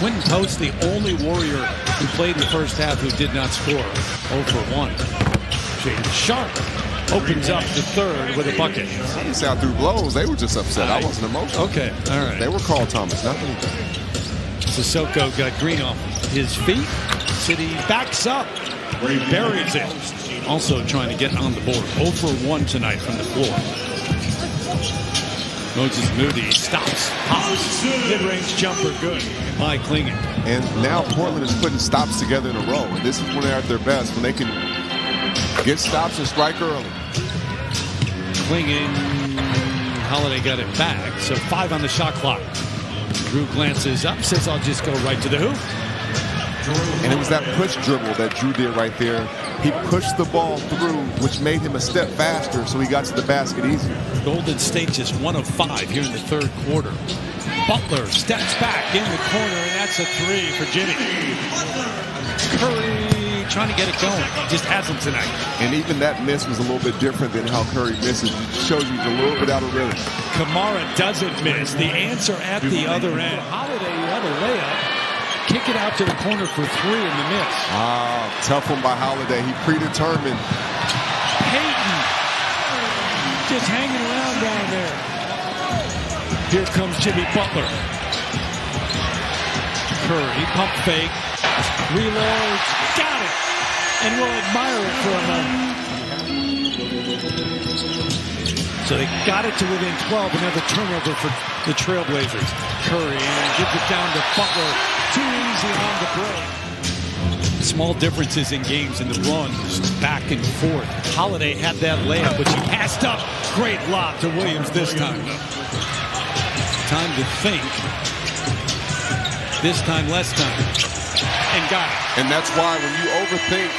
Quentin Post, the only Warrior who played in the first half who did not score. 0 for 1. Jaden Sharp opens up the third with a bucket. I didn't say I threw blows. They were just upset. I wasn't emotional. Okay, all right. They were called Thomas, not me. Sissoko got Green off his feet. City backs up. Buries it. Also trying to get on the board. 0 for 1 tonight from the floor. Moses Moody stops. Hops. Mid-range jumper good by Clingan. And now Portland is putting stops together in a row. And this is when they're at their best, when they can get stops and strike early. Clingan. Holiday got it back. So 5 on the shot clock. Drew glances up, says, I'll just go right to the hoop. And it was that push dribble that Drew did right there. He pushed the ball through, which made him a step faster, so he got to the basket easier. Golden State just 1 of 5 here in the third quarter. Butler steps back in the corner, and that's a 3 for Jimmy. Curry trying to get it going. Just hasn't tonight. And even that miss was a little bit different than how Curry misses. It shows you he's a little bit out of rhythm. Kamara doesn't miss. The answer at the other end. Holiday had a layup. Kick it out to the corner for 3 in the miss. Tough one by Holiday. He predetermined. Payton just hanging around down there. Here comes Jimmy Butler. Curry, pump fake. Reloads. Got it. And we'll admire it for a moment. So they got it to within 12. Another turnover for the Trailblazers. Curry and gives it down to Butler. Too easy on the break. Small differences in games in the runs back and forth. Holiday had that layup, which he passed up. Great lob to Williams this time. Time to think. This time, less time. And got it. And that's why when you overthink,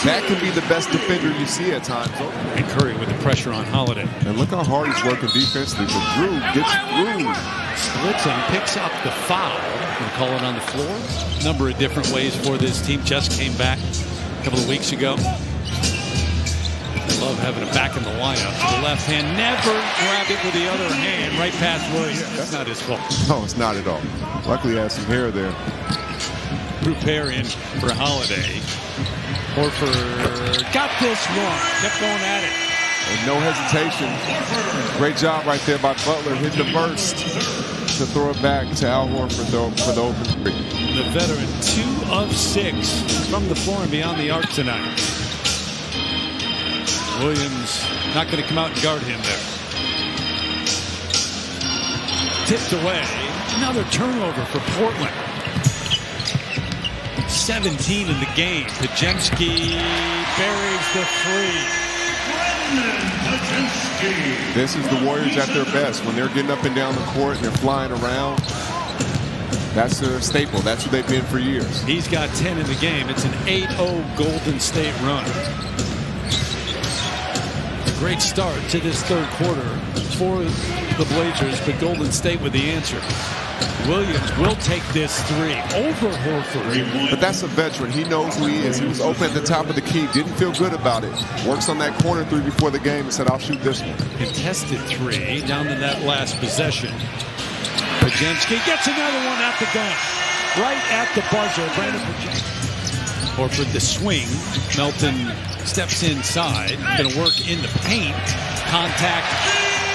that can be the best defender you see at times. And Curry with the pressure on Holiday. And look how hard he's working defensively. But Drew gets through. Splits and picks up the foul. Going to call it on the floor. Number of different ways for this team. Just came back a couple of weeks ago. Love having him back in the lineup. To the left hand. Never grabbed it with the other hand. Right past Williams. That's not his fault. No, it's not at all. Luckily he has some hair there. Preparing for Holiday. Horford got this one. Kept going at it. And no hesitation. Great job right there by Butler. Hit the burst to throw it back to Al Horford for the open 3. The veteran, 2 of 6 from the floor and beyond the arc tonight. Williams not going to come out and guard him there. Tipped away. Another turnover for Portland. 17 in the game. Podziemski buries the 3. This is the Warriors at their best. When they're getting up and down the court and they're flying around, that's their staple. That's what they've been for years. He's got 10 in the game. It's an 8-0 Golden State run. A great start to this third quarter for the Blazers, but Golden State with the answer. Williams will take this 3 over Horford. But that's a veteran. He knows who he is. He was open at the top of the key. Didn't feel good about it. Works on that corner 3 before the game and said, I'll shoot this one. Contested 3 down to that last possession. Podziemski gets another one at the gun. Right at the buzzer. Brandon Podziemski. Horford the swing. Melton steps inside. Going to work in the paint. Contact.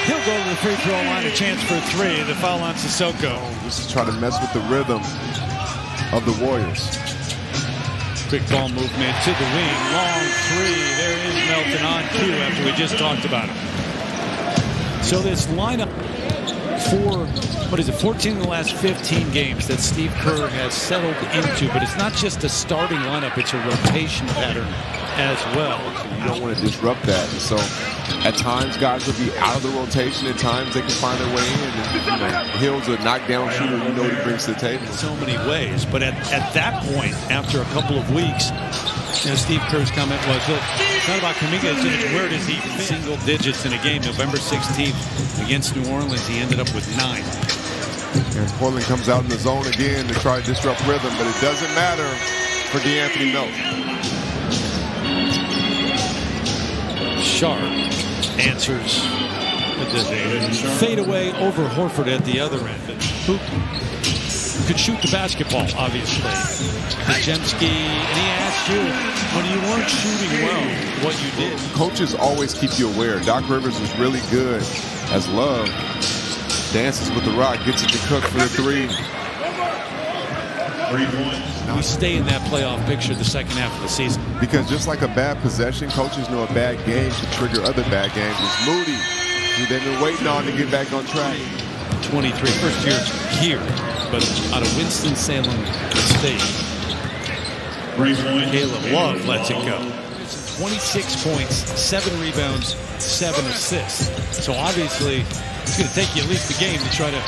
He'll go to the free throw line, a chance for 3. The foul on Sissoko. This is trying to mess with the rhythm of the Warriors. Quick ball movement to the wing. Long 3. There is Melton on cue after we just talked about it. So this lineup for, 14 in the last 15 games that Steve Kerr has settled into. But it's not just a starting lineup. It's a rotation pattern as well. You don't want to disrupt that. And so at times guys will be out of the rotation. At times they can find their way in. And Hill's a knockdown shooter. You know what he brings to the table. So many ways. But at that point, after a couple of weeks, Steve Kerr's comment was, look, it's not about Kuminga, it's where does he fit? Single digits in a game. November 16th against New Orleans, he ended up with 9. And Portland comes out in the zone again to try to disrupt rhythm, but it doesn't matter for DeAnthony Melton. Sharp answers with the fade away over Horford at the other end. could shoot the basketball, obviously. Podziemski, and he asked you, when you weren't shooting well, what you did. Coaches always keep you aware. Doc Rivers is really good as Love dances with the rock, gets it to Cook for the three. We stay in that playoff picture the second half of the season. Because just like a bad possession, coaches know a bad game can trigger other bad games. It's Moody, who they've been waiting on to get back on track. 23, first year here, but out of Winston-Salem State. Caleb Love lets it go. 26 points, 7 rebounds, 7 assists. So obviously, it's going to take you at least a game to try to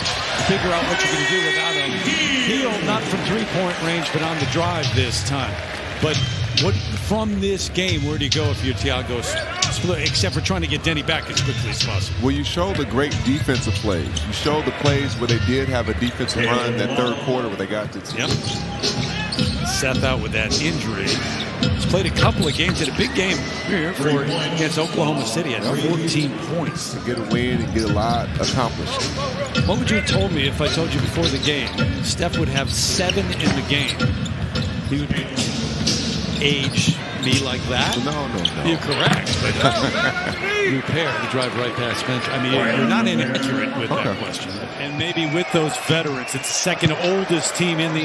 figure out what you're going to do without him. Hill, not from three-point range, but on the drive this time. But what from this game, where do you go if you're Thiago Split, except for trying to get Denny back as quickly as possible? Well, you show the great defensive plays. You show the plays where they did have a defensive run that third quarter where they got to. Yep. Seth out with that injury. He's played a couple of games, had a big game here for against Oklahoma City at 14 points. To get a win and get a lot accomplished. What would you have told me if I told you before the game Steph would have 7 in the game? He would age me like that? No. You're correct. But repair to drive right past bench. I mean, you're not inaccurate with that question. And maybe with those veterans, it's the second oldest team in the